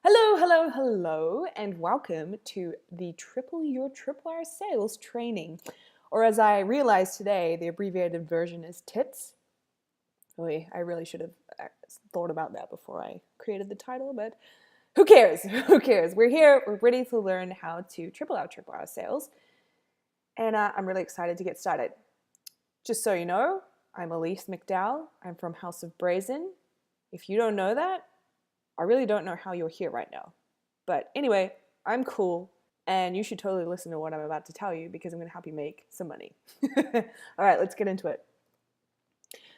Hello, hello, hello, and welcome to the Triple Your Tripwire Sales Training. Or as I realized today, the abbreviated version is TITS. I really should have thought about that before I created the title, but who cares? Who cares? We're here, we're ready to learn how to triple our tripwire sales, and I'm really excited to get started. Just so you know, I'm Elise McDowell. I'm from House of Brazen. If you don't know that, I really don't know how you're here right now. But anyway, I'm cool, and you should totally listen to what I'm about to tell you because I'm going to help you make some money. All right, let's get into it.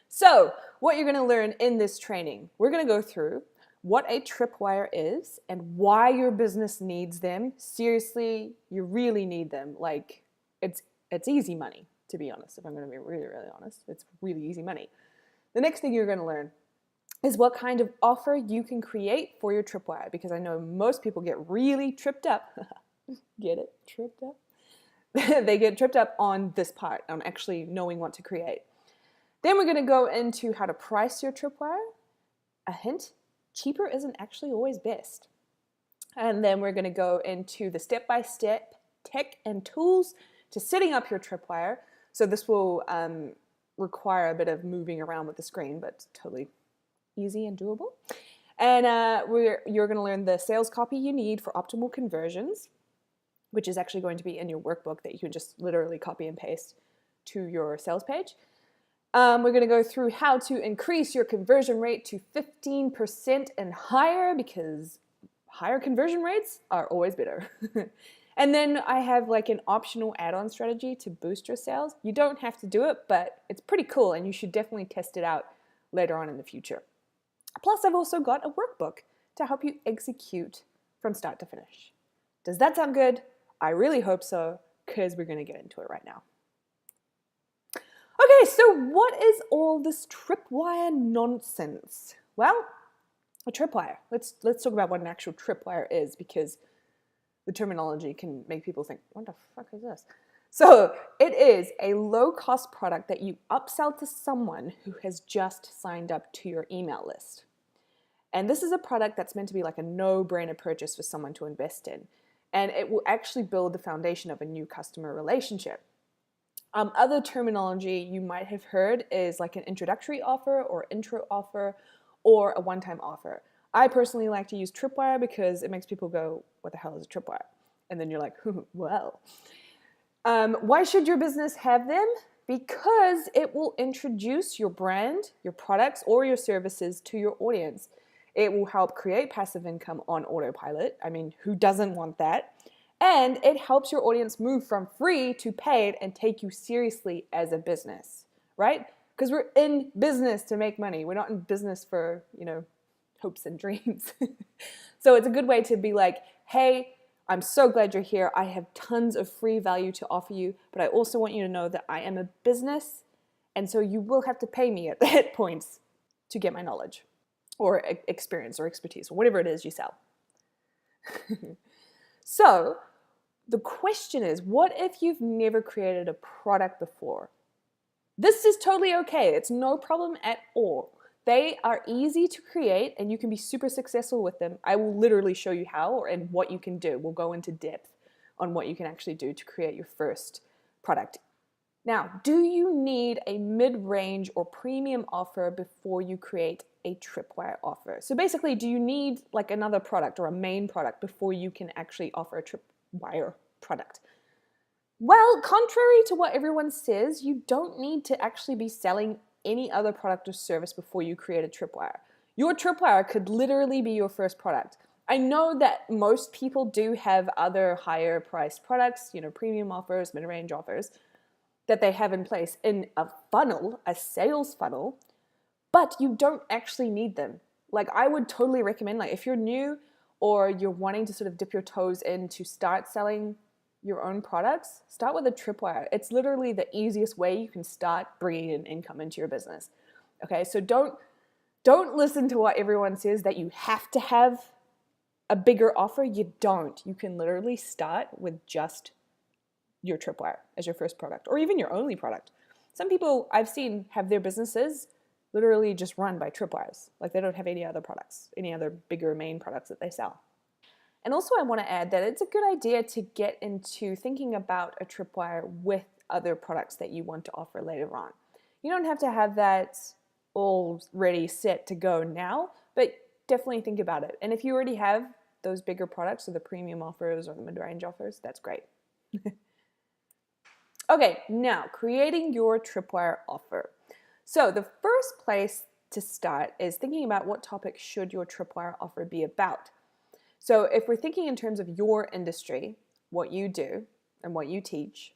So, what you're going to learn in this training, we're going to go through what a tripwire is and why your business needs them. Seriously, you really need them. Like, it's easy money, to be honest. If I'm going to be really, really honest, it's really easy money. The next thing you're going to learn is what kind of offer you can create for your tripwire, because I know most people get really tripped up. Get it? Tripped up? They get tripped up on this part, on actually knowing what to create. Then we're going to go into how to price your tripwire. A hint, cheaper isn't actually always best. And then we're going to go into the step-by-step tech and tools to setting up your tripwire. So this will require a bit of moving around with the screen, but totally easy and doable. And you're going to learn the sales copy you need for optimal conversions, which is actually going to be in your workbook that you can just literally copy and paste to your sales page. We're going to go through how to increase your conversion rate to 15% and higher, because higher conversion rates are always better. And then I have like an optional add-on strategy to boost your sales. You don't have to do it, but it's pretty cool and you should definitely test it out later on in the future. Plus, I've also got a workbook to help you execute from start to finish. Does that sound good? I really hope so, because we're going to get into it right now. Okay, so what is all this tripwire nonsense? Well, a tripwire. Let's talk about what an actual tripwire is, because the terminology can make people think, what the fuck is this? So it is a low-cost product that you upsell to someone who has just signed up to your email list. And this is a product that's meant to be like a no-brainer purchase for someone to invest in. And it will actually build the foundation of a new customer relationship. Other terminology you might have heard is like an introductory offer or intro offer or a one-time offer. I personally like to use tripwire because it makes people go, what the hell is a tripwire? And then you're like, well. Why should your business have them? Because it will introduce your brand, your products, or your services to your audience. It will help create passive income on autopilot. I mean, who doesn't want that? And it helps your audience move from free to paid and take you seriously as a business, right? Because we're in business to make money. We're not in business for, hopes and dreams. So it's a good way to be like, hey, I'm so glad you're here. I have tons of free value to offer you, but I also want you to know that I am a business, and so you will have to pay me at points to get my knowledge or experience or expertise or whatever it is you sell. So the question is, what if you've never created a product before? This is totally okay. It's no problem at all. They are easy to create and you can be super successful with them. I will literally show you how and what you can do. We'll go into depth on what you can actually do to create your first product. Now, do you need a mid-range or premium offer before you create a tripwire offer? So basically, do you need like another product or a main product before you can actually offer a tripwire product? Well, contrary to what everyone says, you don't need to actually be selling any other product or service before you create a tripwire. Your tripwire could literally be your first product. I know that most people do have other higher priced products, premium offers, mid-range offers that they have in place in a funnel, a sales funnel, but you don't actually need them. Like, I would totally recommend, like, if you're new or you're wanting to sort of dip your toes in to start selling your own products, start with a tripwire. It's literally the easiest way you can start bringing in income into your business. Okay, so don't listen to what everyone says that you have to have a bigger offer. You don't. You can literally start with just your tripwire as your first product, or even your only product. Some people I've seen have their businesses literally just run by tripwires. Like, they don't have any other products, any other bigger main products that they sell. And also I want to add that it's a good idea to get into thinking about a tripwire with other products that you want to offer later on. You don't have to have that all ready, set to go now, but definitely think about it. And if you already have those bigger products or the premium offers or the mid-range offers, that's great. Okay, now creating your tripwire offer. So the first place to start is thinking about what topic should your tripwire offer be about. So if we're thinking in terms of your industry, what you do and what you teach,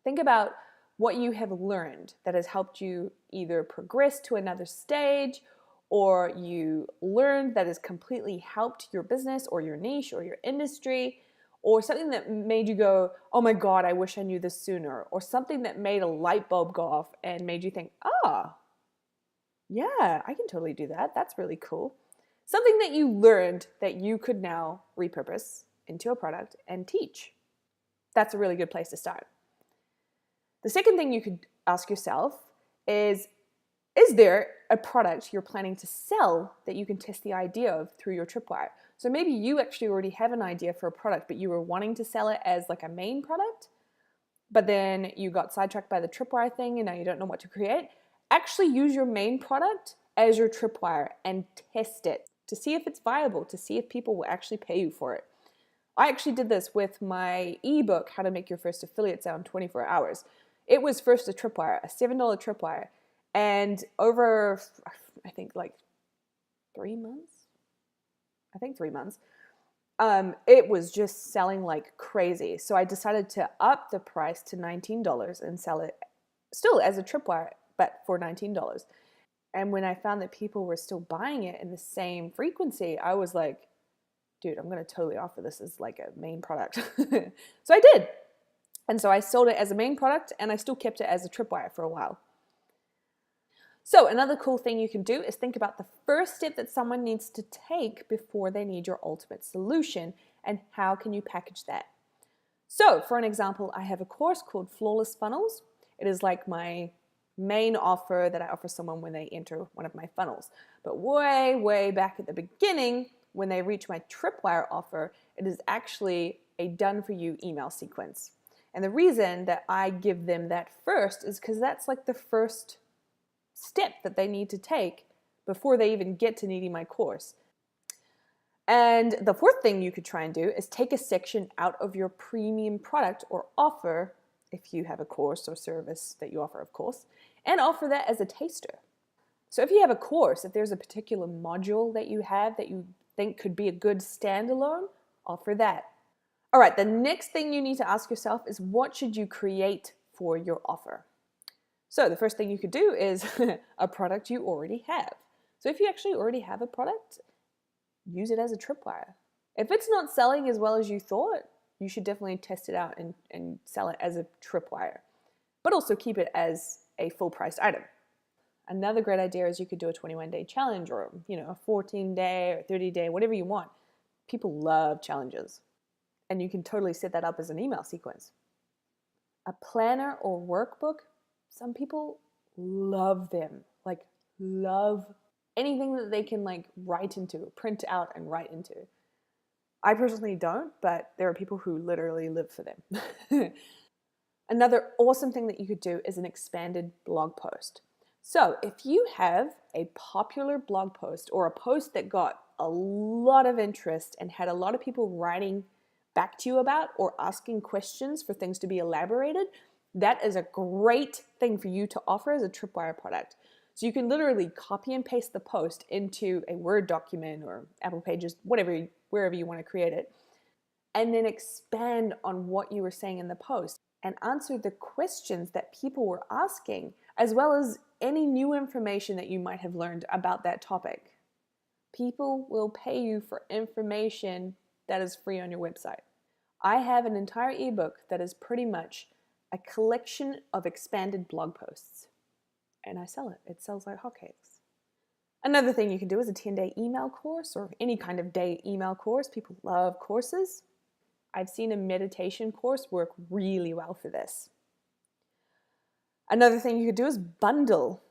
think about what you have learned that has helped you either progress to another stage, or you learned that has completely helped your business or your niche or your industry, or something that made you go, oh my God, I wish I knew this sooner, or something that made a light bulb go off and made you think, ah, yeah, I can totally do that. That's really cool. Something that you learned that you could now repurpose into a product and teach. That's a really good place to start. The second thing you could ask yourself is there a product you're planning to sell that you can test the idea of through your tripwire? So maybe you actually already have an idea for a product, but you were wanting to sell it as like a main product, but then you got sidetracked by the tripwire thing and now you don't know what to create. Actually use your main product as your tripwire and test it to see if it's viable, to see if people will actually pay you for it. I actually did this with my ebook, How to Make Your First Affiliate Sale in 24 Hours. It was first a tripwire, a $7 tripwire. And over, I think like 3 months, it was just selling like crazy. So I decided to up the price to $19 and sell it still as a tripwire, but for $19. And when I found that people were still buying it in the same frequency, I was like, dude, I'm going to totally offer this as like a main product. So I did. And so I sold it as a main product and I still kept it as a tripwire for a while. So another cool thing you can do is think about the first step that someone needs to take before they need your ultimate solution, and how can you package that. So for an example, I have a course called Flawless Funnels. It is like my main offer that I offer someone when they enter one of my funnels. But way, way back at the beginning, when they reach my tripwire offer, it is actually a done-for-you email sequence. And the reason that I give them that first is because that's like the first step that they need to take before they even get to needing my course. And the fourth thing you could try and do is take a section out of your premium product or offer, if you have a course or service that you offer, of course, and offer that as a taster. So if you have a course, if there's a particular module that you have that you think could be a good standalone, offer that. All right, the next thing you need to ask yourself is, what should you create for your offer? So the first thing you could do is a product you already have. So if you actually already have a product, use it as a tripwire. If it's not selling as well as you thought, you should definitely test it out and sell it as a tripwire, but also keep it as a full-priced item. Another great idea is you could do a 21-day challenge, or a 14-day or 30-day, whatever you want. People love challenges, and you can totally set that up as an email sequence. A planner or workbook, some people love them, like love anything that they can like write into, print out and write into. I personally don't, but there are people who literally live for them. Another awesome thing that you could do is an expanded blog post. So if you have a popular blog post or a post that got a lot of interest and had a lot of people writing back to you about or asking questions for things to be elaborated, that is a great thing for you to offer as a tripwire product. So you can literally copy and paste the post into a Word document or Apple Pages, wherever you want to create it, and then expand on what you were saying in the post and answer the questions that people were asking, as well as any new information that you might have learned about that topic. People will pay you for information that is free on your website. I have an entire ebook that is pretty much a collection of expanded blog posts, and I sell it. It sells like hotcakes. Another thing you can do is a 10-day email course, or any kind of day email course. People love courses. I've seen a meditation course work really well for this. Another thing you could do is bundle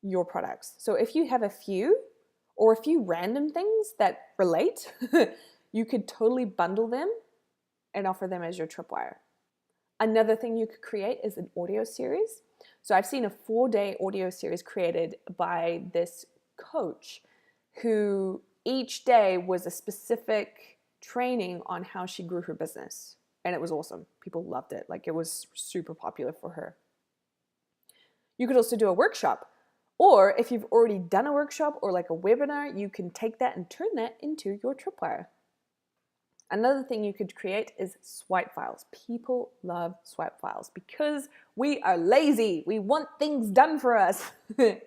your products. So if you have a few or a few random things that relate, you could totally bundle them and offer them as your tripwire. Another thing you could create is an audio series. So I've seen a 4-day audio series created by this coach who each day was a specific training on how she grew her business. And it was awesome. People loved it. Like, it was super popular for her. You could also do a workshop. Or if you've already done a workshop or like a webinar, you can take that and turn that into your tripwire. Another thing you could create is swipe files. People love swipe files because we are lazy. We want things done for us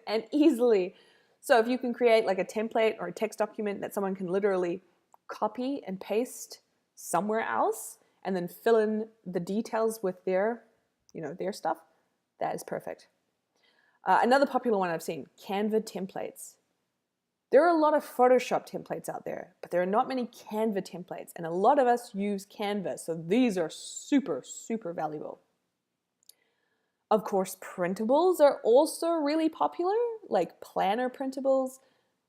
and easily. So if you can create like a template or a text document that someone can literally copy and paste somewhere else and then fill in the details with their stuff, that is perfect. Another popular one I've seen, Canva templates. There are a lot of Photoshop templates out there, but there are not many Canva templates, and a lot of us use Canva, so these are super, super valuable. Of course, printables are also really popular, like planner printables,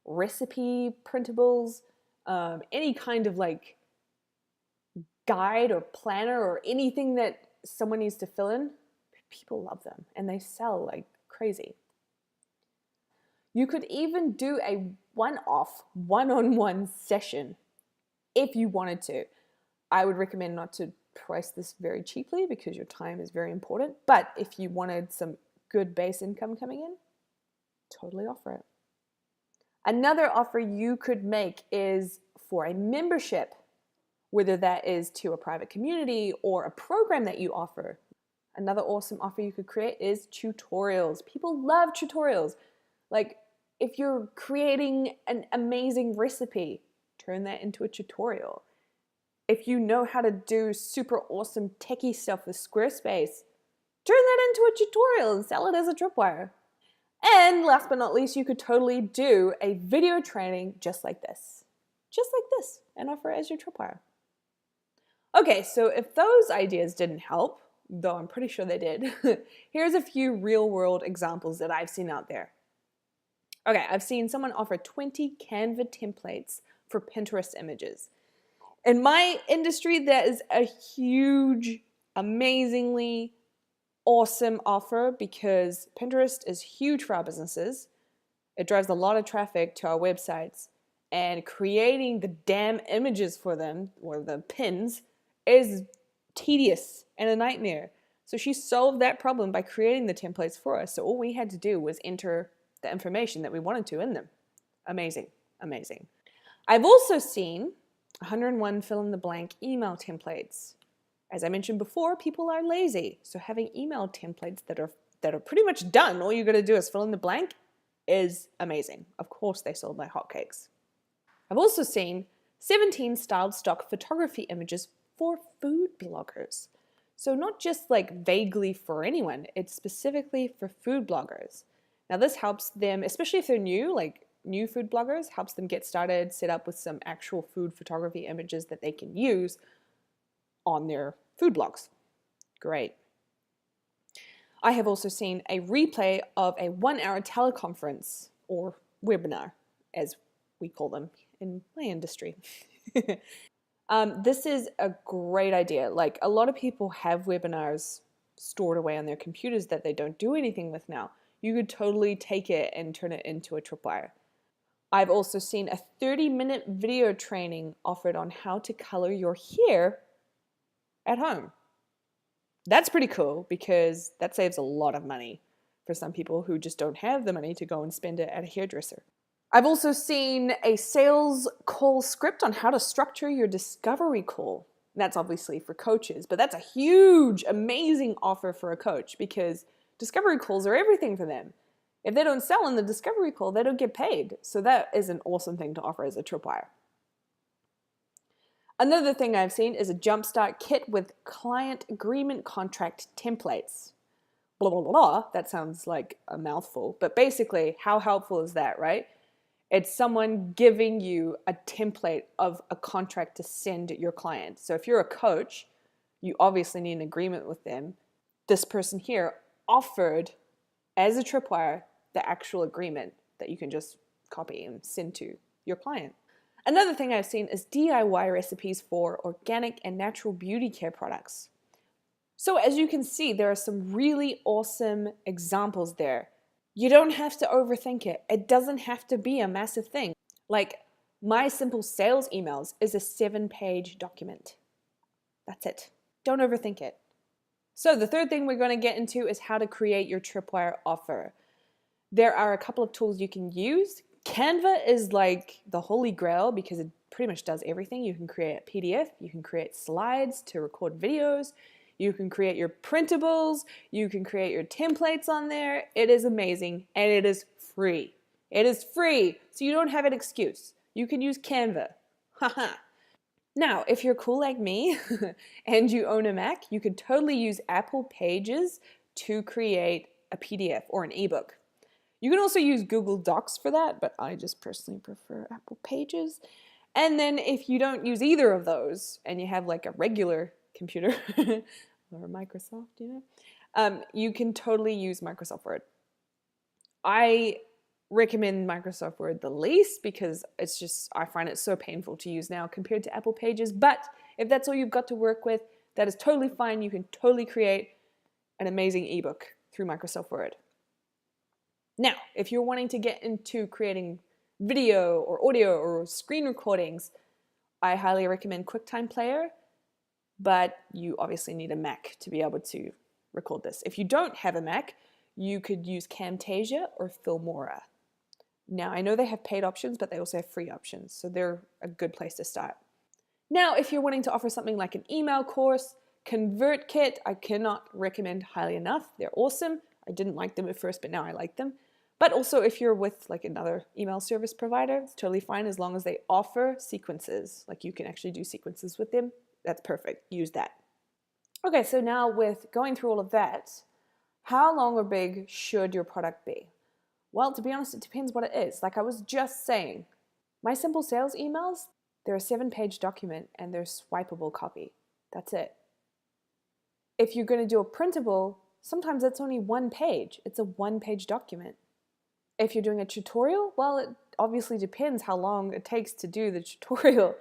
recipe printables, any kind of like guide or planner or anything that someone needs to fill in. People love them, and they sell like crazy. You could even do a one-off, one-on-one session if you wanted to. I would recommend not to price this very cheaply because your time is very important. But if you wanted some good base income coming in, totally offer it. Another offer you could make is for a membership, whether that is to a private community or a program that you offer. Another awesome offer you could create is tutorials. People love tutorials. Like, if you're creating an amazing recipe, turn that into a tutorial. If you know how to do super awesome techie stuff with Squarespace, turn that into a tutorial and sell it as a tripwire. And last but not least, you could totally do a video training just like this, and offer it as your tripwire. Okay, so if those ideas didn't help, though I'm pretty sure they did, here's a few real-world examples that I've seen out there. Okay, I've seen someone offer 20 Canva templates for Pinterest images. In my industry, that is a huge, amazingly awesome offer because Pinterest is huge for our businesses. It drives a lot of traffic to our websites, and creating the damn images for them, or the pins, is tedious and a nightmare. So she solved that problem by creating the templates for us. So all we had to do was enter the information that we wanted to in them. Amazing, amazing. I've also seen 101 fill-in-the-blank email templates. As I mentioned before, people are lazy, so having email templates that are pretty much done, all you got to do is fill in the blank, is amazing. Of course, they sold like hotcakes. I've also seen 17 styled stock photography images for food bloggers. So not just like vaguely for anyone, it's specifically for food bloggers. Now this helps them, especially if they're new, like new food bloggers, helps them get started, set up with some actual food photography images that they can use on their food blogs. Great. I have also seen a replay of a 1-hour teleconference or webinar, as we call them in my industry. This is a great idea. Like, a lot of people have webinars stored away on their computers that they don't do anything with now. You could totally take it and turn it into a tripwire. I've also seen a 30-minute video training offered on how to color your hair at home. That's pretty cool because that saves a lot of money for some people who just don't have the money to go and spend it at a hairdresser. I've also seen a sales call script on how to structure your discovery call. That's obviously for coaches, but that's a huge, amazing offer for a coach because discovery calls are everything for them. If they don't sell in the discovery call, they don't get paid. So that is an awesome thing to offer as a tripwire. Another thing I've seen is a jumpstart kit with client agreement contract templates. Blah, blah, blah, blah. That sounds like a mouthful, but basically, how helpful is that, right? It's someone giving you a template of a contract to send your client. So if you're a coach, you obviously need an agreement with them. This person here offered, as a tripwire, the actual agreement that you can just copy and send to your client. Another thing I've seen is DIY recipes for organic and natural beauty care products. So as you can see, there are some really awesome examples there. You don't have to overthink it. It doesn't have to be a massive thing. Like my simple sales emails is a 7-page document. That's it. Don't overthink it. So the third thing we're going to get into is how to create your Tripwire offer. There are a couple of tools you can use. Canva is like the holy grail because it pretty much does everything. You can create a PDF, you can create slides to record videos, you can create your printables, you can create your templates on there. It is amazing and it is free. It is free, so you don't have an excuse. You can use Canva. Haha. Now, if you're cool like me and you own a Mac, you could totally use Apple Pages to create a PDF or an ebook. You can also use Google Docs for that, but I just personally prefer Apple Pages. And then if you don't use either of those and you have like a regular computer or Microsoft, you can totally use Microsoft Word. I recommend Microsoft Word the least because I find it so painful to use now compared to Apple Pages. But if that's all you've got to work with, that is totally fine. You can totally create an amazing ebook through Microsoft Word. Now, if you're wanting to get into creating video or audio or screen recordings, I highly recommend QuickTime Player, but you obviously need a Mac to be able to record this. If you don't have a Mac, you could use Camtasia or Filmora. Now, I know they have paid options, but they also have free options, so they're a good place to start. Now, if you're wanting to offer something like an email course, ConvertKit, I cannot recommend highly enough. They're awesome. I didn't like them at first, but now I like them. But also if you're with like another email service provider, it's totally fine as long as they offer sequences. Like you can actually do sequences with them. That's perfect. Use that. Okay, so now with going through all of that, how long or big should your product be? Well, to be honest, it depends what it is. Like I was just saying, my simple sales emails, they're a 7-page document and they're swipeable copy. That's it. If you're going to do a printable, sometimes it's only 1 page. It's a 1-page document. If you're doing a tutorial, well, it obviously depends how long it takes to do the tutorial.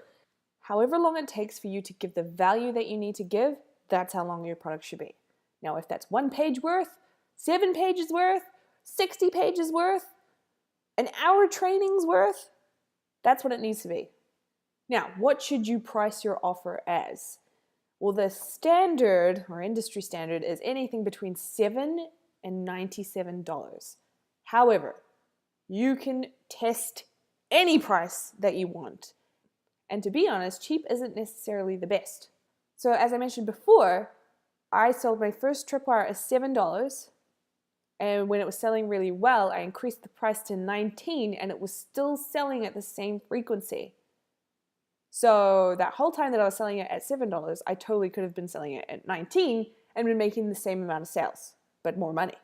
However long it takes for you to give the value that you need to give, that's how long your product should be. Now, if that's 1 page worth, 7 pages worth, 60 pages worth, an hour training's worth, that's what it needs to be. Now, what should you price your offer as? Well, the standard or industry standard is anything between $7 and $97. However, you can test any price that you want. And to be honest, cheap isn't necessarily the best. So as I mentioned before, I sold my first Tripwire at $7. And when it was selling really well, I increased the price to $19 and it was still selling at the same frequency. So that whole time that I was selling it at $7, I totally could have been selling it at $19 and been making the same amount of sales, but more money.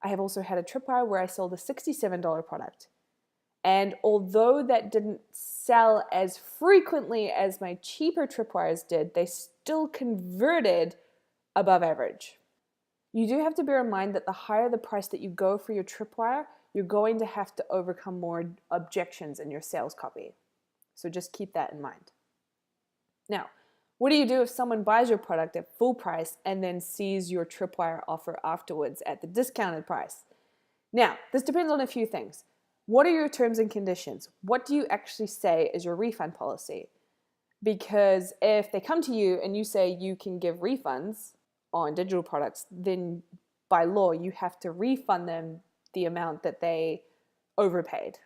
I have also had a Tripwire where I sold a $67 product. And although that didn't sell as frequently as my cheaper Tripwires did, they still converted above average. You do have to bear in mind that the higher the price that you go for your Tripwire, you're going to have to overcome more objections in your sales copy. So just keep that in mind. Now, what do you do if someone buys your product at full price and then sees your Tripwire offer afterwards at the discounted price? Now, this depends on a few things. What are your terms and conditions? What do you actually say is your refund policy? Because if they come to you and you say you can give refunds on digital products, then by law you have to refund them the amount that they overpaid.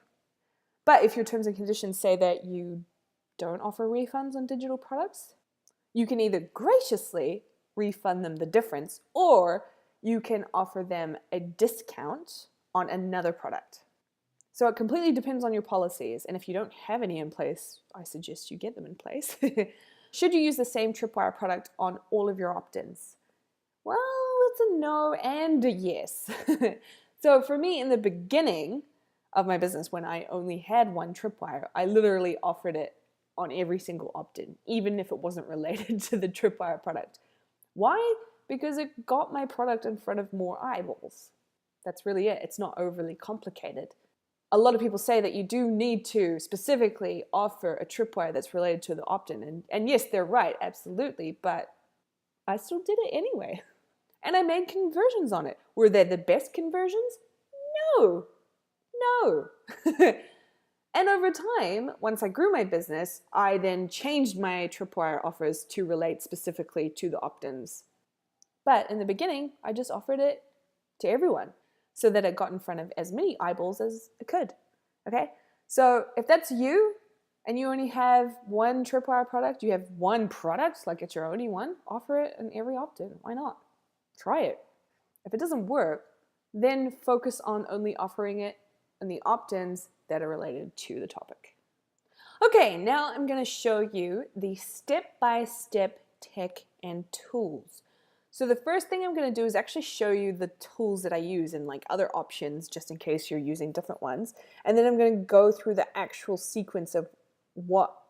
But if your terms and conditions say that you don't offer refunds on digital products, you can either graciously refund them the difference or you can offer them a discount on another product. So it completely depends on your policies, and if you don't have any in place, I suggest you get them in place. Should you use the same Tripwire product on all of your opt-ins? Well, it's a no and a yes. So for me, in the beginning of my business, when I only had one Tripwire, I literally offered it on every single opt-in, even if it wasn't related to the Tripwire product. Why? Because it got my product in front of more eyeballs. That's really it. It's not overly complicated. a lot of people say that you do need to specifically offer a tripwire that's related to the opt-in. And yes, they're right, absolutely, but I still did it anyway. And I made conversions on it. Were they the best conversions? No, no. And over time, once I grew my business, I then changed my tripwire offers to relate specifically to the opt-ins. But in the beginning, I just offered it to everyone so that it got in front of as many eyeballs as it could. Okay? So if that's you and you only have one tripwire product, you have one product, like it's your only one, offer it in every opt-in. Why not? Try it. If it doesn't work, then focus on only offering it in the opt-ins that are related to the topic. Okay, now I'm going to show you the step-by-step tech and tools. So the first thing I'm going to do is actually show you the tools that I use and like other options, just in case you're using different ones. And then I'm going to go through the actual sequence of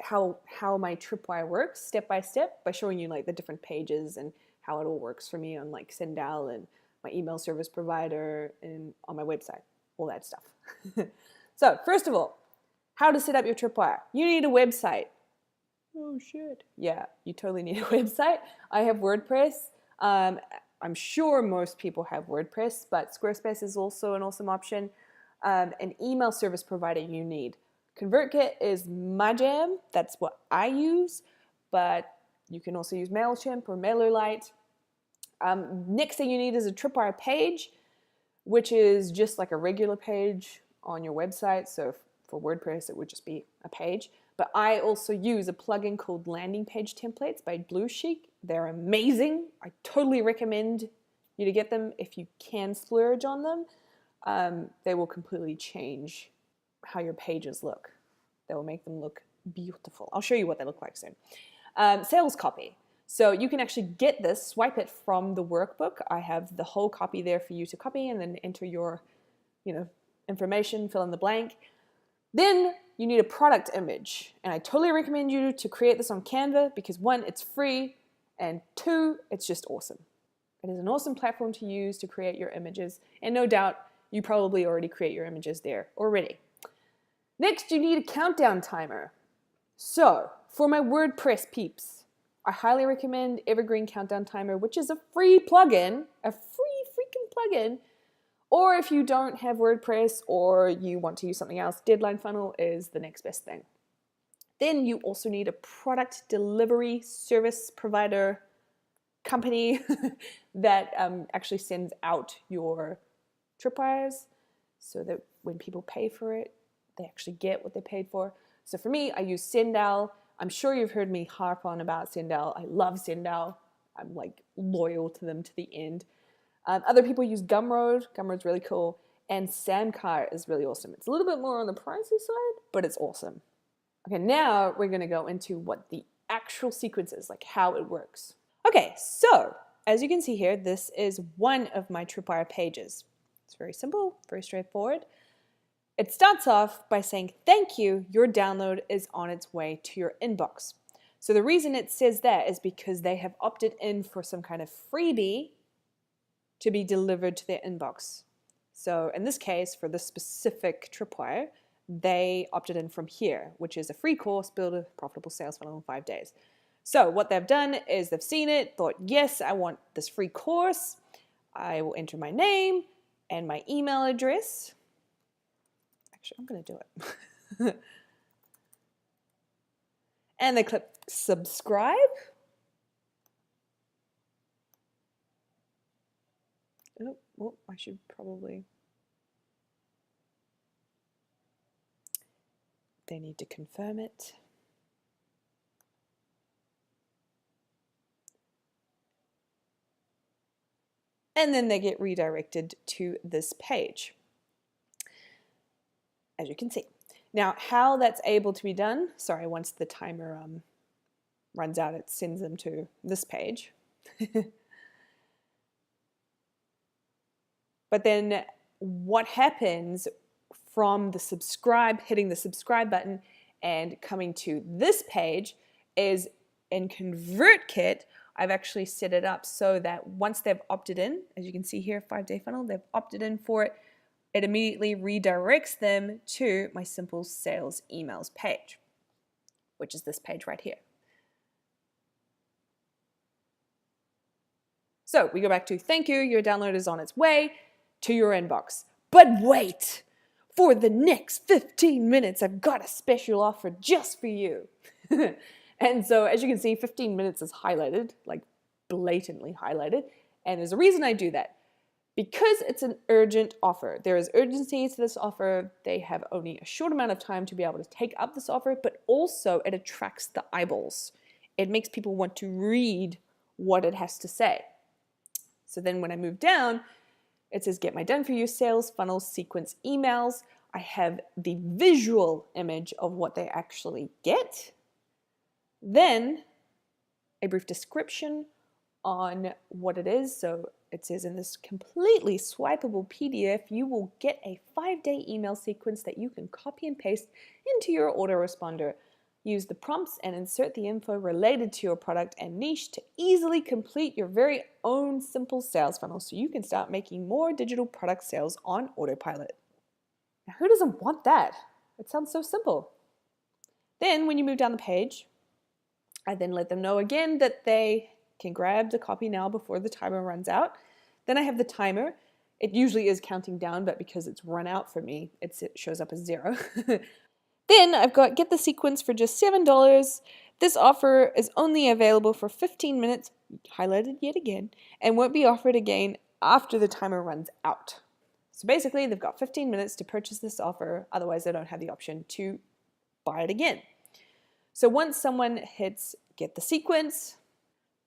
how my tripwire works step by step by showing you like the different pages and how it all works for me on like Sendal and my email service provider and on my website, all that stuff. So first of all, how to set up your tripwire. You need a website. Oh shit. Yeah, you totally need a website. I have WordPress. I'm sure most people have WordPress, but Squarespace is also an awesome option. An email service provider you need. ConvertKit is my jam. That's what I use, but you can also use MailChimp or MailerLite. Next thing you need is a Tripwire page, which is just like a regular page on your website. So for WordPress, it would just be a page. But I also use a plugin called Landing Page Templates by Bluesheek. They're amazing. I totally recommend you to get them if you can splurge on them. They will completely change how your pages look. They will make them look beautiful. I'll show you what they look like soon. Sales copy. So you can actually get this, swipe it from the workbook. I have the whole copy there for you to copy and then enter your, information, fill in the blank. Then you need a product image. And I totally recommend you to create this on Canva because 1, it's free, and 2, it's just awesome. It is an awesome platform to use to create your images. And no doubt you probably already create your images there already. Next, you need a countdown timer. So for my WordPress peeps, I highly recommend Evergreen Countdown Timer, which is a free plugin, a free freaking plugin. Or if you don't have WordPress or you want to use something else, Deadline Funnel is the next best thing. Then you also need a product delivery service provider company that actually sends out your tripwires so that when people pay for it, they actually get what they paid for. So for me, I use Sendal. I'm sure you've heard me harp on about Sendal. I love Sendal. I'm like loyal to them to the end. Other people use Gumroad. Gumroad's really cool. And Samcar is really awesome. It's a little bit more on the pricey side, but it's awesome. Okay, now we're going to go into what the actual sequence is, like how it works. Okay, so as you can see here, this is one of my Tripwire pages. It's very simple, very straightforward. It starts off by saying, thank you, your download is on its way to your inbox. So the reason it says that is because they have opted in for some kind of freebie to be delivered to their inbox. So in this case, for this specific Tripwire, they opted in from here, which is a free course, Build a Profitable Sales Funnel in 5 days. So what they've done is they've seen it, thought, yes, I want this free course. I will enter my name and my email address. Actually, I'm going to do it. And they click subscribe. Oh, I should probably. They need to confirm it. And then they get redirected to this page, as you can see. Now, how that's able to be done, sorry, once the timer runs out, it sends them to this page. But then what happens from the subscribe, hitting the subscribe button and coming to this page is in ConvertKit, I've actually set it up so that once they've opted in, as you can see here, 5-day funnel, they've opted in for it, it immediately redirects them to my simple sales emails page, which is this page right here. So we go back to thank you, your download is on its way to your inbox. But wait, for the next 15 minutes, I've got a special offer just for you. And so as you can see, 15 minutes is highlighted, like blatantly highlighted. And there's a reason I do that. Because it's an urgent offer. There is urgency to this offer. They have only a short amount of time to be able to take up this offer, but also it attracts the eyeballs. It makes people want to read what it has to say. So then when I move down, it says get my done for you sales funnel sequence emails. I have the visual image of what they actually get. Then a brief description on what it is. So it says in this completely swipeable PDF, you will get a 5-day email sequence that you can copy and paste into your autoresponder. Use the prompts and insert the info related to your product and niche to easily complete your very own simple sales funnel so you can start making more digital product sales on autopilot. Now, who doesn't want that? It sounds so simple. Then when you move down the page, I then let them know again that they can grab the copy now before the timer runs out. Then I have the timer. It usually is counting down, but because it's run out for me, it shows up as 0. Then I've got get the sequence for just $7. This offer is only available for 15 minutes, highlighted yet again, and won't be offered again after the timer runs out. So basically, they've got 15 minutes to purchase this offer, otherwise they don't have the option to buy it again. So once someone hits get the sequence,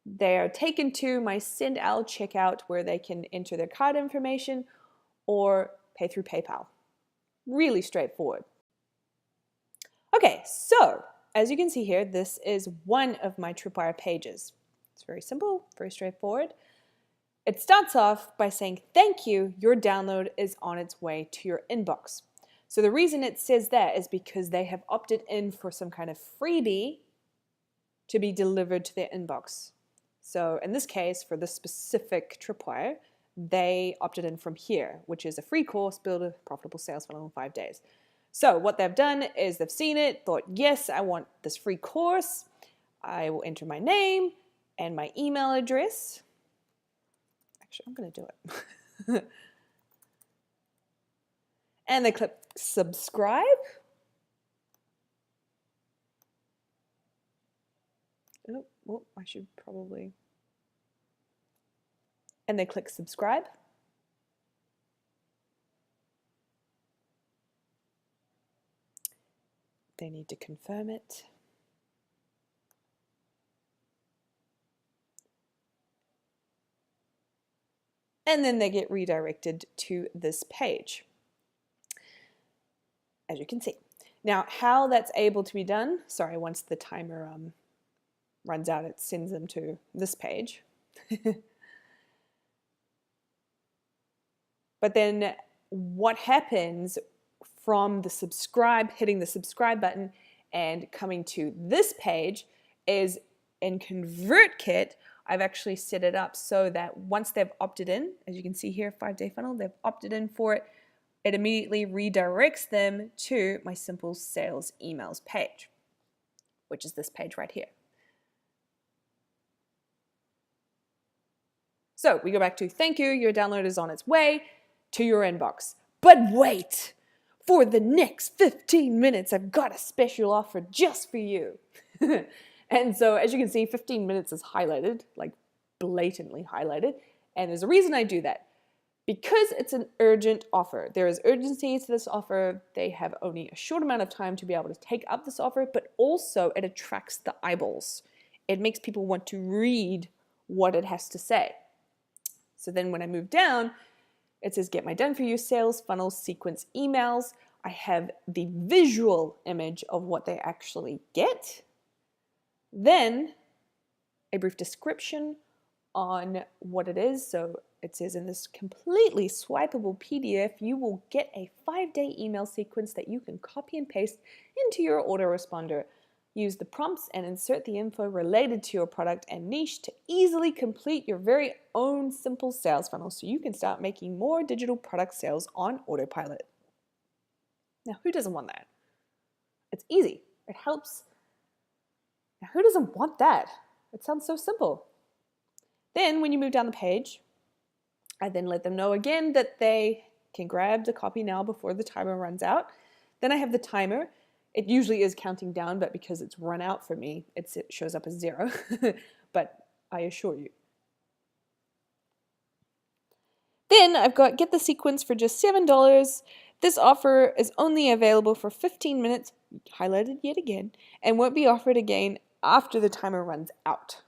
they are taken to my send out checkout where they can enter their card information or pay through PayPal. Really straightforward. Okay, so as you can see here, this is one of my Tripwire pages. It's very simple, very straightforward. It starts off by saying, thank you, your download is on its way to your inbox. So the reason it says that is because they have opted in for some kind of freebie to be delivered to their inbox. So in this case, for this specific Tripwire, they opted in from here, which is a free course, Build a Profitable Sales Funnel in 5 days. So what they've done is they've seen it, thought, yes, I want this free course. I will enter my name and my email address. Actually, I'm going to do it. And they click subscribe. Oh, well, I should probably. And they click subscribe. They need to confirm it. And then they get redirected to this page, as you can see. Now, how that's able to be done, sorry, once the timer runs out, it sends them to this page. But then what happens from the subscribe, hitting the subscribe button and coming to this page is in ConvertKit, I've actually set it up so that once they've opted in, as you can see here, 5-day funnel, they've opted in for it, it immediately redirects them to my simple sales emails page, which is this page right here. So we go back to thank you, your download is on its way to your inbox. But wait, for the next 15 minutes, I've got a special offer just for you. And so as you can see, 15 minutes is highlighted, like blatantly highlighted. And there's a reason I do that. Because it's an urgent offer. There is urgency to this offer. They have only a short amount of time to be able to take up this offer, but also it attracts the eyeballs. It makes people want to read what it has to say. So then when I move down, it says get my done for you sales funnel sequence emails. I have the visual image of what they actually get. Then a brief description on what it is. So it says in this completely swipeable PDF, you will get a 5-day email sequence that you can copy and paste into your autoresponder. Use the prompts and insert the info related to your product and niche to easily complete your very own simple sales funnel so you can start making more digital product sales on autopilot. Now, who doesn't want that? It's easy. It helps. Now, who doesn't want that? It sounds so simple. Then when you move down the page, I then let them know again that they can grab the copy now before the timer runs out. Then I have the timer. It usually is counting down, but because it's run out for me, it shows up as 0. But I assure you. Then I've got get the sequence for just $7. This offer is only available for 15 minutes, highlighted yet again, and won't be offered again after the timer runs out.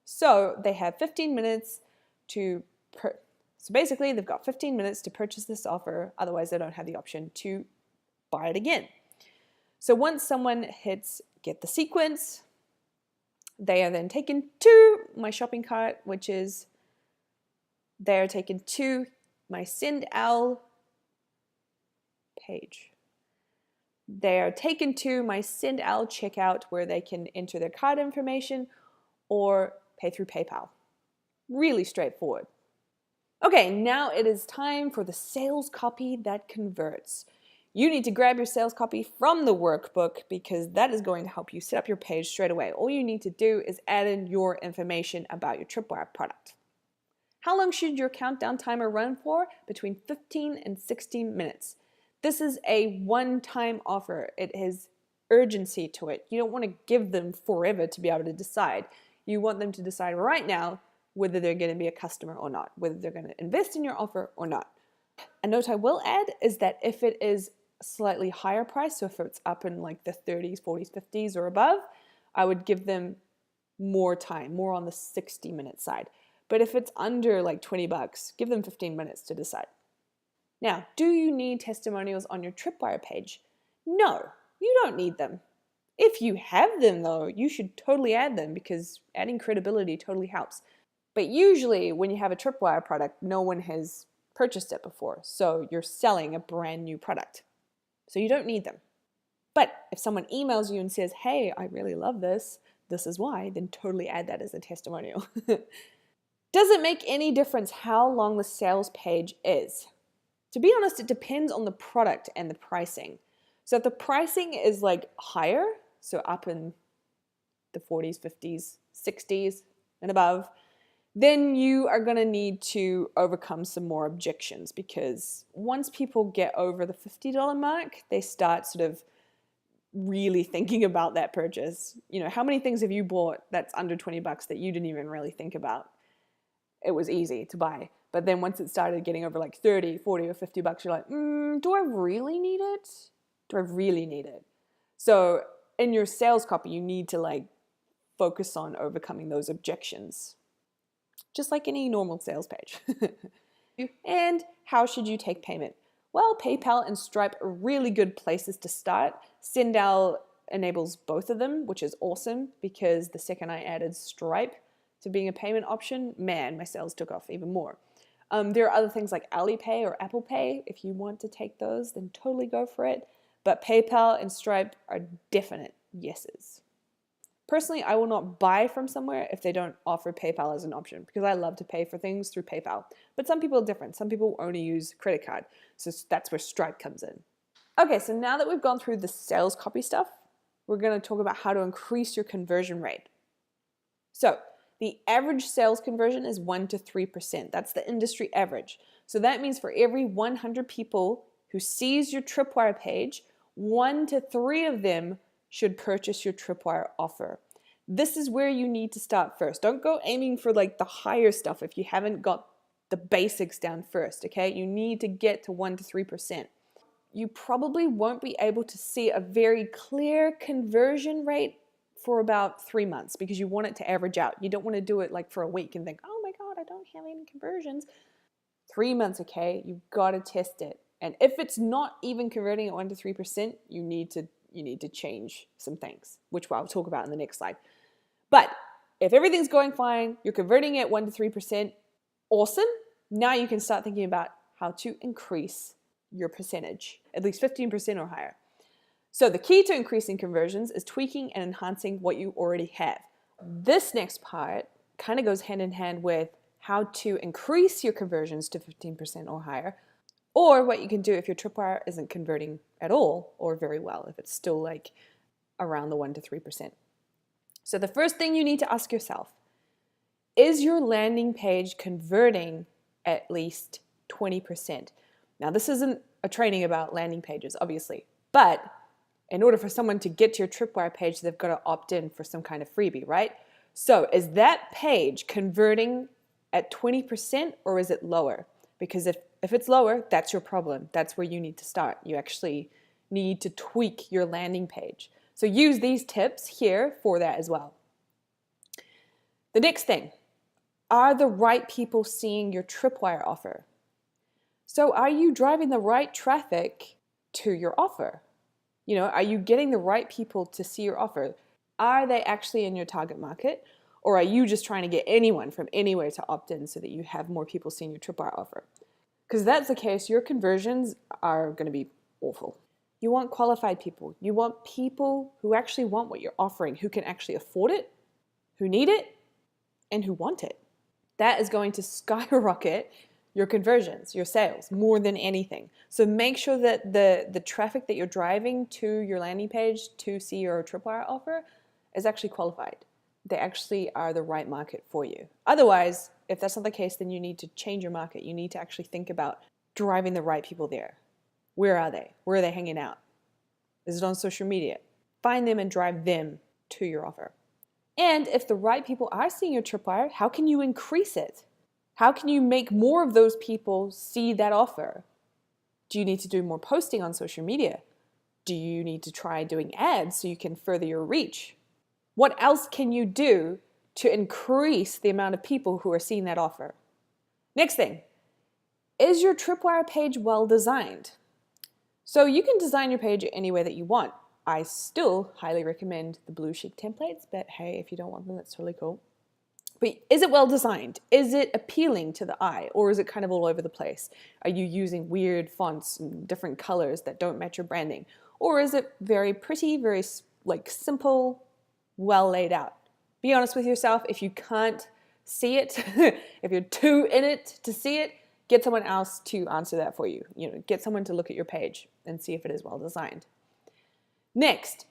So they have 15 minutes to so basically they've got 15 minutes to purchase this offer, otherwise they don't have the option to buy it again. So once someone hits get the sequence, they are then taken to my shopping cart, which is they are taken to my Send Al page. They are taken to my Send Al checkout where they can enter their card information or pay through PayPal. Really straightforward. Okay, now it is time for the sales copy that converts. You need to grab your sales copy from the workbook because that is going to help you set up your page straight away. All you need to do is add in your information about your Tripwire product. How long should your countdown timer run for? Between 15 and 16 minutes. This is a one-time offer. It has urgency to it. You don't want to give them forever to be able to decide. You want them to decide right now whether they're going to be a customer or not, whether they're going to invest in your offer or not. A note I will add is that if it is slightly higher price, so if it's up in like the 30s, 40s, 50s or above, I would give them more time, more on the 60-minute side. But if it's under like 20 bucks, give them 15 minutes to decide. Now, do you need testimonials on your Tripwire page? No, you don't need them. If you have them though, you should totally add them because adding credibility totally helps. But usually when you have a Tripwire product, no one has purchased it before, so you're selling a brand new product. So you don't need them. But if someone emails you and says, hey, I really love this, this is why, then totally add that as a testimonial. Does it make any difference how long the sales page is? To be honest, it depends on the product and the pricing. So if the pricing is like higher, so up in the 40s, 50s, 60s and above, then you are going to need to overcome some more objections because once people get over the $50 mark, they start sort of really thinking about that purchase. You know, how many things have you bought that's under 20 bucks that you didn't even really think about? It was easy to buy. But then once it started getting over like 30, 40 or 50 bucks, you're like, do I really need it? Do I really need it? So in your sales copy, you need to like focus on overcoming those objections. Just like any normal sales page. And how should you take payment? Well, PayPal and Stripe are really good places to start. Send Al enables both of them, which is awesome because the second I added Stripe to being a payment option, man, my sales took off even more. There are other things like Alipay or Apple Pay. If you want to take those, then totally go for it. But PayPal and Stripe are definite yeses. Personally, I will not buy from somewhere if they don't offer PayPal as an option because I love to pay for things through PayPal. But some people are different. Some people only use credit card. So that's where Stripe comes in. Okay, so now that we've gone through the sales copy stuff, we're going to talk about how to increase your conversion rate. So the average sales conversion is 1 to 3%. That's the industry average. So that means for every 100 people who sees your Tripwire page, 1 to 3 of them should purchase your Tripwire offer. This is where you need to start first. Don't go aiming for like the higher stuff if you haven't got the basics down first, okay? You need to get to 1 to 3%. You probably won't be able to see a very clear conversion rate for about 3 months because you want it to average out. You don't want to do it like for a week and think, oh my God, I don't have any conversions. 3 months, okay? You've got to test it. And if it's not even converting at 1 to 3%, you need to change some things, which I'll talk about in the next slide. But if everything's going fine, you're converting at 1 to 3%, awesome. Now you can start thinking about how to increase your percentage, at least 15% or higher. So the key to increasing conversions is tweaking and enhancing what you already have. This next part kind of goes hand in hand with how to increase your conversions to 15% or higher, or what you can do if your tripwire isn't converting at all or very well, if it's still like around the 1 to 3%. So the first thing you need to ask yourself, is your landing page converting at least 20%? Now, this isn't a training about landing pages, obviously, but in order for someone to get to your Tripwire page, they've got to opt in for some kind of freebie, right? So is that page converting at 20% or is it lower? Because if it's lower, that's your problem. That's where you need to start. You actually need to tweak your landing page. So use these tips here for that as well. The next thing, are the right people seeing your Tripwire offer? So are you driving the right traffic to your offer? You know, are you getting the right people to see your offer? Are they actually in your target market? Or are you just trying to get anyone from anywhere to opt in so that you have more people seeing your Tripwire offer? Because if that's the case, your conversions are going to be awful. You want qualified people. You want people who actually want what you're offering, who can actually afford it, who need it, and who want it. That is going to skyrocket your conversions, your sales, more than anything. So make sure that the traffic that you're driving to your landing page to see your Tripwire offer is actually qualified. They actually are the right market for you. Otherwise, if that's not the case, then you need to change your market. You need to actually think about driving the right people there. Where are they? Where are they hanging out? Is it on social media? Find them and drive them to your offer. And if the right people are seeing your Tripwire, how can you increase it? How can you make more of those people see that offer? Do you need to do more posting on social media? Do you need to try doing ads so you can further your reach? What else can you do to increase the amount of people who are seeing that offer? Next thing, is your Tripwire page well designed? So you can design your page any way that you want. I still highly recommend the blue sheet templates, but hey, if you don't want them, that's totally cool. But is it well designed? Is it appealing to the eye, or is it kind of all over the place? Are you using weird fonts and different colors that don't match your branding? Or is it very pretty, very like simple, well laid out? Be honest with yourself. If you can't see it, if you're too in it to see it, get someone else to answer that for you. You know, get someone to look at your page and see if it is well designed. Next,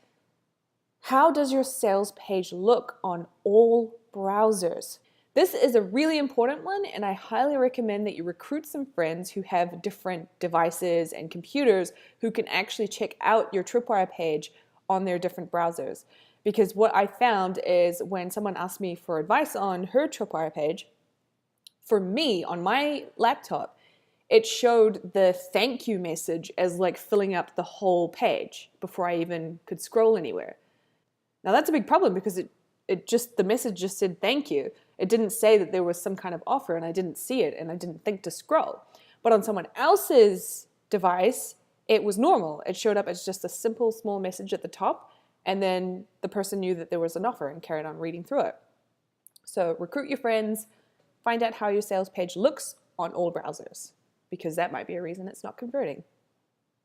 how does your sales page look on all browsers? This is a really important one, and I highly recommend that you recruit some friends who have different devices and computers who can actually check out your Tripwire page on their different browsers. Because what I found is when someone asked me for advice on her Tripwire page, for me, on my laptop, it showed the thank you message as like filling up the whole page before I even could scroll anywhere. Now that's a big problem because the message just said thank you. It didn't say that there was some kind of offer and I didn't see it and I didn't think to scroll. But on someone else's device, it was normal. It showed up as just a simple small message at the top and then the person knew that there was an offer and carried on reading through it. So recruit your friends, find out how your sales page looks on all browsers, because that might be a reason it's not converting.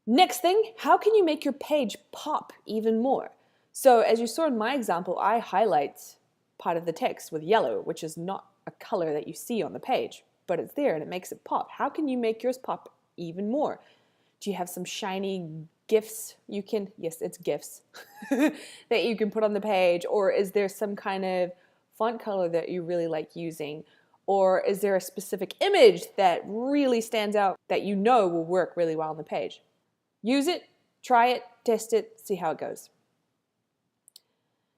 Next thing, how can you make your page pop even more? So as you saw in my example, I highlight part of the text with yellow, which is not a color that you see on the page, but it's there and it makes it pop. How can you make yours pop even more? Do you have some shiny GIFs you can, yes, it's GIFs, that you can put on the page? Or is there some kind of font color that you really like using? Or is there a specific image that really stands out that you know will work really well on the page? Use it, try it, test it, see how it goes.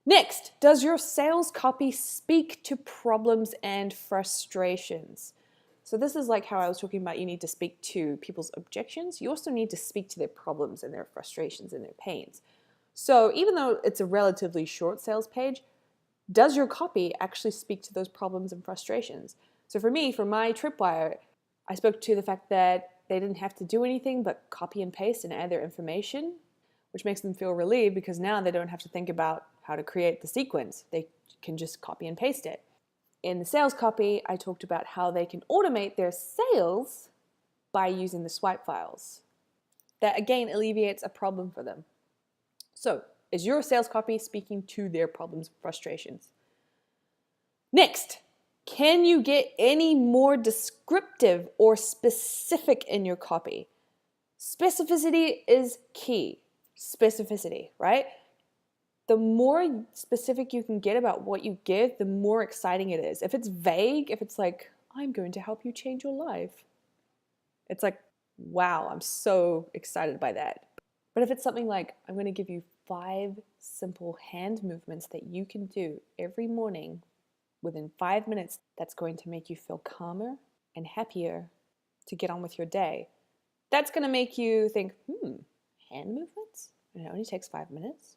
Next, does your sales copy speak to problems and frustrations? So this is like how I was talking about you need to speak to people's objections. You also need to speak to their problems and their frustrations and their pains. So even though it's a relatively short sales page, does your copy actually speak to those problems and frustrations? So for me, for my Tripwire, I spoke to the fact that they didn't have to do anything but copy and paste and add their information, which makes them feel relieved because now they don't have to think about how to create the sequence. They can just copy and paste it. In the sales copy, I talked about how they can automate their sales by using the swipe files. That again alleviates a problem for them. So, is your sales copy speaking to their problems, frustrations? Next, can you get any more descriptive or specific in your copy? Specificity is key. Specificity, right? The more specific you can get about what you give, the more exciting it is. If it's vague, if it's like, I'm going to help you change your life, it's like, wow, I'm so excited by that. But if it's something like, I'm going to give you 5 simple hand movements that you can do every morning within 5 minutes, that's going to make you feel calmer and happier to get on with your day. That's going to make you think, hand movements? And it only takes 5 minutes?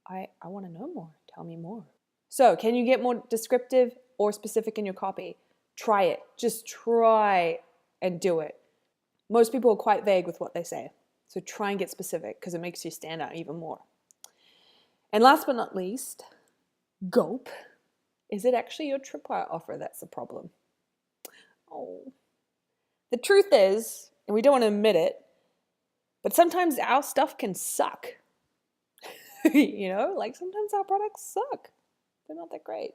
I want to know more. Tell me more. So, can you get more descriptive or specific in your copy? Try it. Just try and do it. Most people are quite vague with what they say. So try and get specific because it makes you stand out even more. And last but not least, gulp. Is it actually your Tripwire offer that's the problem? Oh. The truth is, and we don't want to admit it, but sometimes our stuff can suck. Like sometimes our products suck. They're not that great.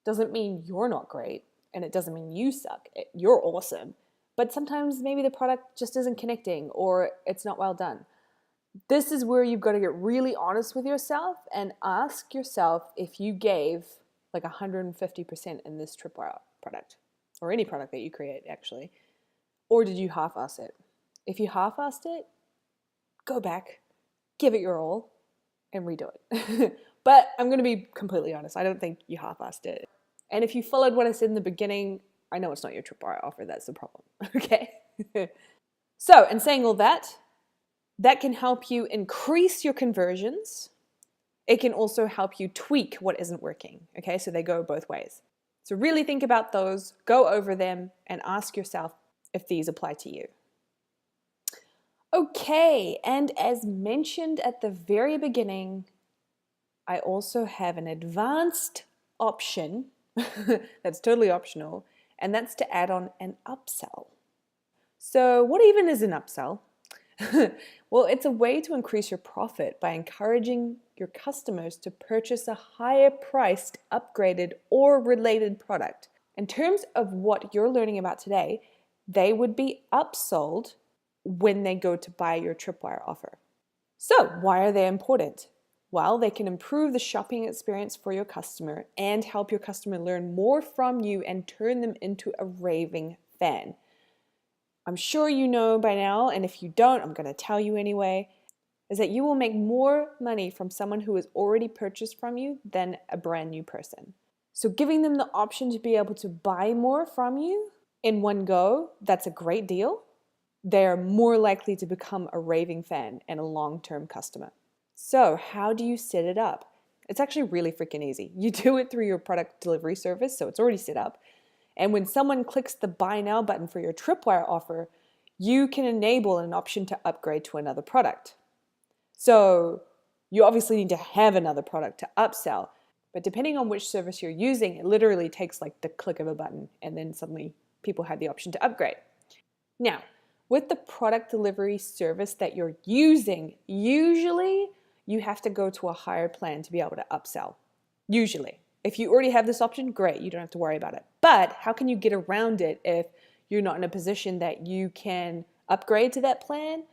Doesn't mean you're not great, and it doesn't mean you suck. You're awesome. But sometimes maybe the product just isn't connecting or it's not well done. This is where you've got to get really honest with yourself and ask yourself if you gave like 150% in this Tripwire product or any product that you create actually, or did you half-ass it? If you half-assed it, go back, give it your all, and redo it. But I'm going to be completely honest. I don't think you half-assed it. And if you followed what I said in the beginning, I know it's not your Tripwire offer. That's the problem. Okay? So, in saying all that can help you increase your conversions. It can also help you tweak what isn't working. Okay? So they go both ways. So really think about those, go over them, and ask yourself if these apply to you. Okay, and as mentioned at the very beginning, I also have an advanced option that's totally optional, and that's to add on an upsell. So what even is an upsell? Well, it's a way to increase your profit by encouraging your customers to purchase a higher priced, upgraded, or related product. In terms of what you're learning about today, they would be upsold when they go to buy your Tripwire offer. So why are they important? Well, they can improve the shopping experience for your customer and help your customer learn more from you and turn them into a raving fan. I'm sure you know by now, and if you don't, I'm going to tell you anyway, is that you will make more money from someone who has already purchased from you than a brand new person. So giving them the option to be able to buy more from you in one go, that's a great deal. They are more likely to become a raving fan and a long-term customer. So how do you set it up? It's actually really freaking easy. You do it through your product delivery service, so it's already set up. And when someone clicks the buy now button for your Tripwire offer, you can enable an option to upgrade to another product. So you obviously need to have another product to upsell, but depending on which service you're using, it literally takes like the click of a button and then suddenly people have the option to upgrade. Now, with the product delivery service that you're using, usually you have to go to a higher plan to be able to upsell. Usually. If you already have this option, great, you don't have to worry about it. But how can you get around it if you're not in a position that you can upgrade to that plan,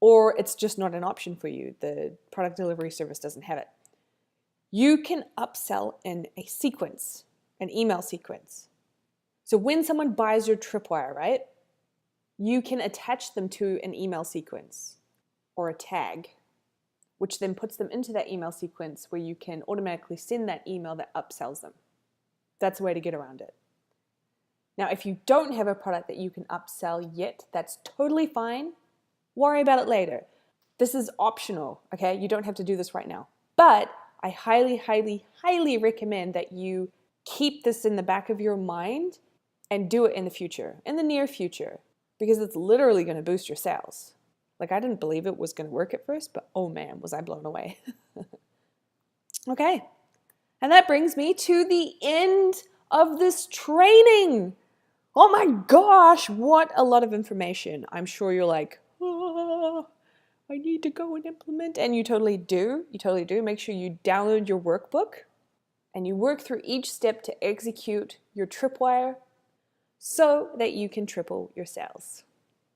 or it's just not an option for you? The product delivery service doesn't have it. You can upsell in a sequence, an email sequence. So when someone buys your Tripwire, right, you can attach them to an email sequence or a tag, which then puts them into that email sequence where you can automatically send that email that upsells them. That's a way to get around it. Now, if you don't have a product that you can upsell yet, that's totally fine. Worry about it later. This is optional, okay? You don't have to do this right now. But I highly, highly, highly recommend that you keep this in the back of your mind and do it in the future, in the near future, because it's literally going to boost your sales. Like, I didn't believe it was going to work at first, but oh man, was I blown away. Okay. And that brings me to the end of this training. Oh my gosh, what a lot of information. I'm sure you're like, oh, I need to go and implement. And you totally do. You totally do. Make sure you download your workbook and you work through each step to execute your tripwire so that you can triple your sales.